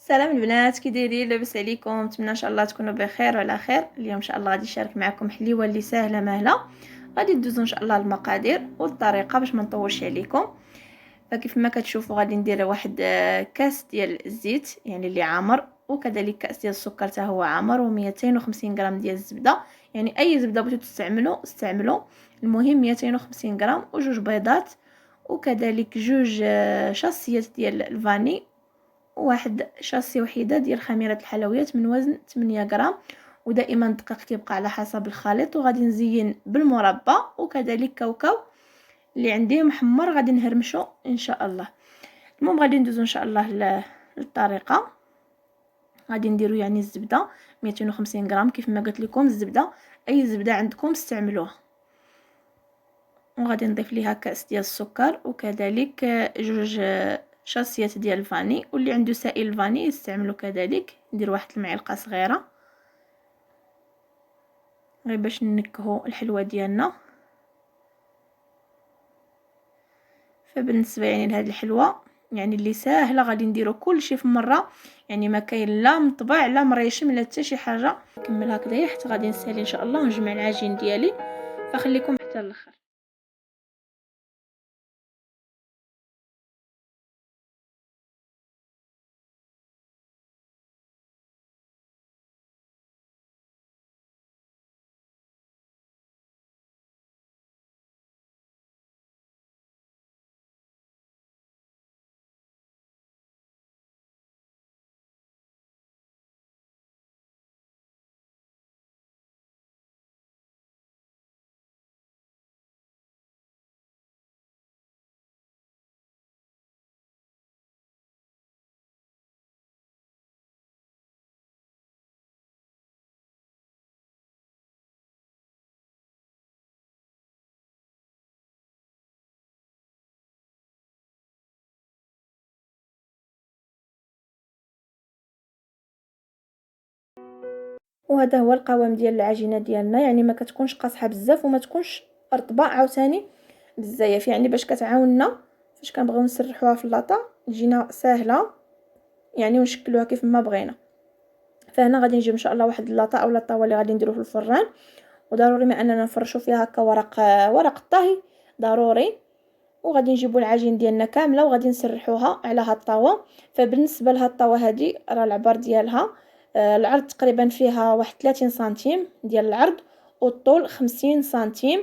سلام البنات، كي دايرين؟ لاباس عليكم؟ نتمنى ان شاء الله تكونوا بخير وعلى خير. اليوم ان شاء الله غادي نشارك معكم حليوه اللي سهله ماهله. غادي ندوزو ان شاء الله المقادير والطريقه باش ما نطولش عليكم. فكيف ما كتشوفوا غادي ندير واحد كاس ديال الزيت يعني اللي عامر، وكذلك كاس ديال السكر حتى هو عامر، و250 غرام ديال الزبده، يعني اي زبده بغيتو استعملوا. المهم 250 غرام، وجوج بيضات، وكذلك جوج شاصيات ديال الفاني، واحد شاصيه وحيده ديال خميره الحلويات من وزن 8 غرام. ودائما الدقيق كيبقى على حسب الخليط. وغادي نزين بالمربى وكذلك كاوكاو اللي عندي محمر غادي نهرمشو ان شاء الله. المهم غادي ندوزو ان شاء الله للطريقه. غادي نديرو يعني الزبده 250 غرام كيف ما قلت لكم، الزبده اي زبده عندكم استعملوها. وغادي نضيف ليها كاس ديال السكر، وكذلك جوج شاصيات ديال الفاني، واللي عنده سائل الفاني يستعملوا كذلك. ندير واحد المعلقه صغيره غير باش ننكهوا الحلوه ديالنا. فبالنسبه يعني لهاد الحلوه يعني اللي ساهله غادي نديرو كلشي في مره، يعني ما كاين لا مطبع لا مريشم لا حتى شي حاجه. نكمل هكذا حتى غادي نسالي ان شاء الله ونجمع العجين ديالي، فخليكم حتى الاخر. وهذا هو القوام ديال العجينه ديالنا، يعني ما كتكونش قاصحه بزاف وما تكونش رطبه عاوتاني بزاف، يعني باش كتعاوننا فاش كنبغيو نسرحوها في اللاطه تجينا ساهله يعني ونشكلوها كيف ما بغينا. فهنا غادي نجيب ان شاء الله واحد اللاطه او الطاوه اللي غادي نديروه في الفران، وضروري ما اننا نفرشوا فيها هكا ورق الطهي ضروري. وغادي نجيبوا العجين ديالنا كامله وغادي نسرحوها على هاد الطاوه. فبالنسبه لهاد الطاوه هذه راه العبار ديالها العرض تقريبا فيها واحد 30 سنتيم ديال العرض، والطول 50 سنتيم.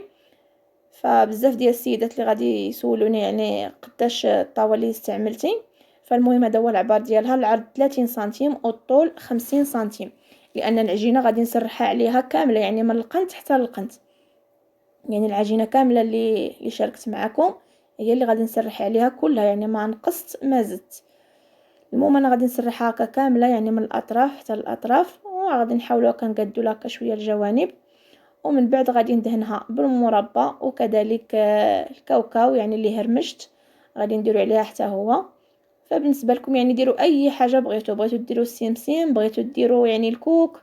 فبزاف ديال السيدات اللي غادي يسولوني يعني قداش الطاوه اللي استعملتي، فالمهم هذا هو العبار ديالها، العرض 30 سنتيم والطول 50 سنتيم، لان العجينه غادي نسرحها عليها كامله يعني من القنت حتى للقنت. يعني العجينه كامله اللي شاركت معكم هي اللي غادي نسرح عليها كلها، يعني ما نقصت ما زدت. المهم انا غادي نسرحها هكا كامله يعني من الاطراف حتى الاطراف، وغادي نحاولوا كنقادوا لها هكا شويه الجوانب. ومن بعد غادي ندهنها بالمربى وكذلك الكاوكاو يعني اللي هرمشت غادي نديروا عليها حتى هو. فبالنسبه لكم يعني ديروا اي حاجه بغيتوا ديروا السمسم، بغيتوا ديروا يعني الكوك،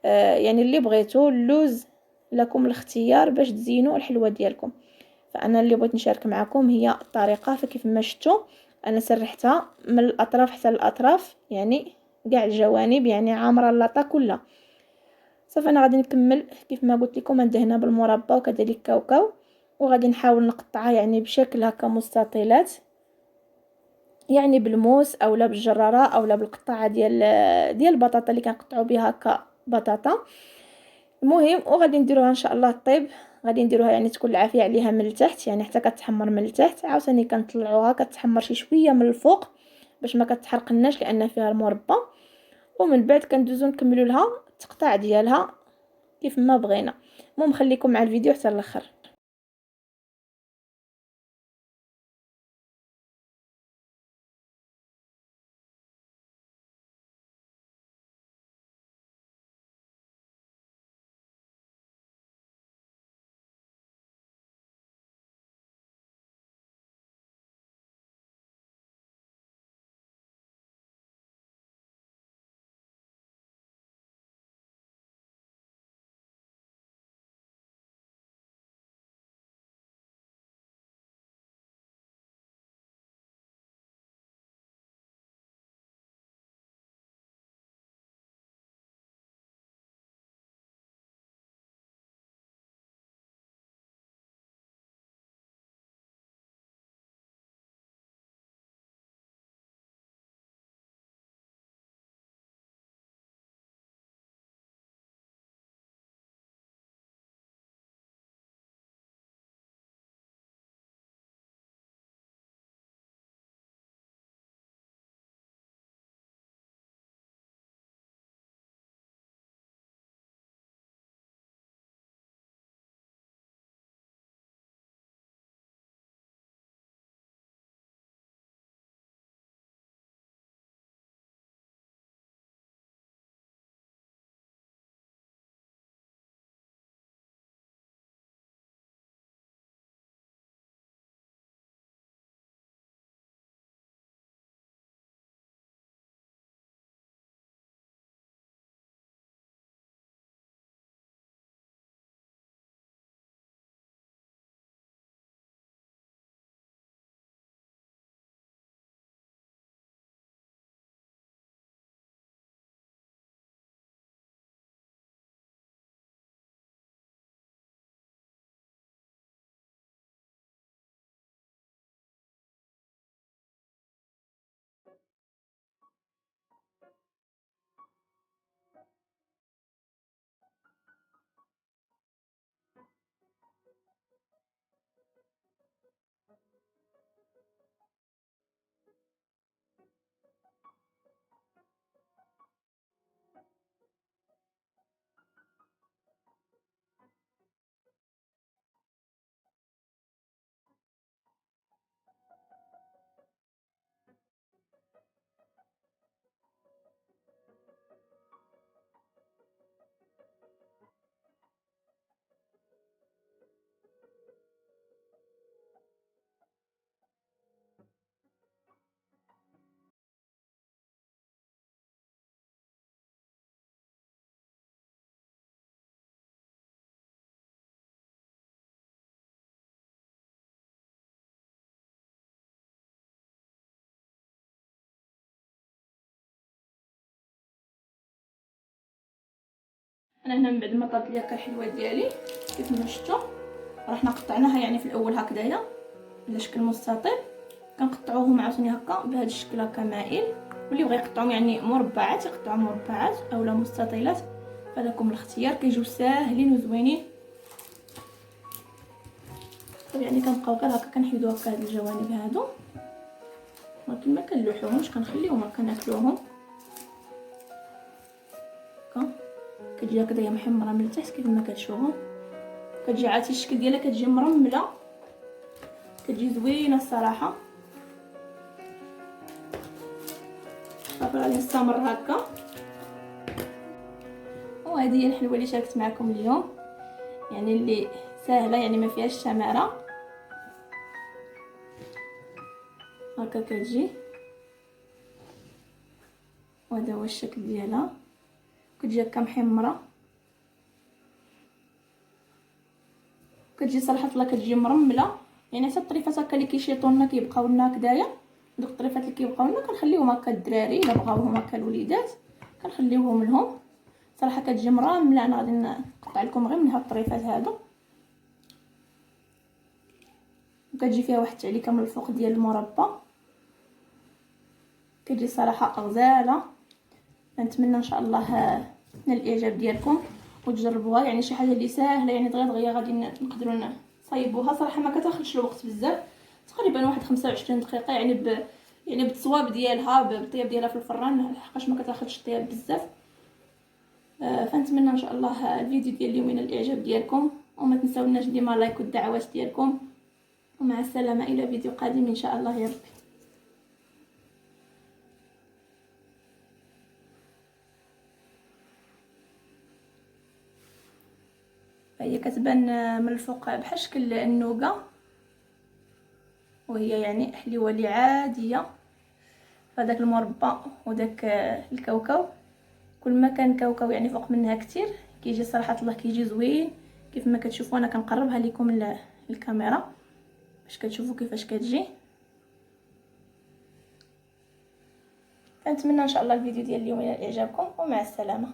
يعني اللي بغيتوا اللوز، لكم الاختيار باش تزينوا الحلوه ديالكم. فانا اللي بغيت نشارك معكم هي الطريقه. فكيف ما شفتوا انا سرحتها من الاطراف حتى الاطراف، يعني كاع الجوانب يعني عامره اللاطه كلها. صافي انا غادي نكمل كيف ما قلت لكم ندهنها بالمربى وكذلك كاوكاو، وغادي نحاول نقطعها يعني بشكل هكا مستطيلات، يعني بالموس اولا بالجراره اولا بالقطعه ديال البطاطا اللي كنقطعوا بها هكا بطاطا. المهم وغادي نديروها ان شاء الله طيب. غادي نديروها يعني تكون العافيه عليها من التحت، يعني حتى كتحمر من التحت، عاوتاني كنطلعوها كتحمر شي شويه من الفوق باش ما كتحرقناش لان فيها المربى. ومن بعد كندوزو نكملوا لها التقطاع ديالها كيف ما بغينا. المهم خليكم مع الفيديو حتى الاخر. انا هنا من بعد ما طابت ليا الحلوه ديالي كيف ما شفتوا، راه حنا قطعناها يعني في الاول هكذايا على شكل مستطيل، كنقطعوهم عاوتاني هكا بهذا الشكل هكا مائل، واللي بغى يقطعهم يعني مربعات يقطعوا مربعات اولا مستطيلات، فلكم الاختيار. كيجيو ساهلين وزوينين. يعني كنبقاو غير هكا كنحيدو هكا هاد الجوانب هادو، ولكن ما كنلوحوهمش، كنخليهم هكا ناكلوهم هكا. كتجي هكذايا محمره من التحت كيف ما كتشوفوا، كتجي عاد الشكل ديالها كتجي مرمله، كتجي زوينه الصراحه. صافي غادي نستمر هكا. وهذه هي الحلوه اللي شاركت معكم اليوم، يعني اللي سهله يعني ما فيهاش شماره. هكا كتجي، وهذا هو الشكل ديالها، كتجي هكا محمره، كتجي صراحه الله كتجي مرمله. يعني حتى الطريفات هكا اللي كيشيطوا لنا كيبقاو لنا هكذايا، دوك الطريفات اللي كيبقاو لنا كنخليوهم هكا الدراري الا بغاوهم هكا الوليدات كنخليوهم لهم. صراحه كتجي مرمله. انا غادي نقطع لكم غير من هاد الطريفات هادو، وكتجي فيها واحد التعليكه من الفوق ديال المربى، كتجي صراحه غزاله. نتمنى ان شاء الله نال الاعجاب ديالكم وتجربوها. يعني شي حاجه اللي ساهله، يعني دغيا دغيا غادي نقدروا نصايبوها. صراحه ما كتاخذش الوقت بزاف، تقريبا واحد 25 دقيقه، يعني يعني بالتصواب ديالها بالطياب ديالها في الفران، لحقاش ما كتاخذش الطياب بزاف. فنتمنى ان شاء الله الفيديو ديال اليوم ينال الاعجاب ديالكم، وما تنساوناش ديما لايك والدعوات ديالكم. ومع السلامه الى فيديو قادم ان شاء الله يا ربي. هي كتبان من الفوق بحال شكل النوغا، وهي يعني حليوه اللي عاديه. فداك المربى وداك الكاوكاو، كل ما كان كاوكاو يعني فوق منها كتير كيجي صراحه الله كيجي زوين. كيف ما كتشوفوا انا كنقربها لكم الكاميرا باش كتشوفوا كيفاش كتجي. فنتمنى ان شاء الله الفيديو ديال اليوم ينال اعجابكم، ومع السلامه.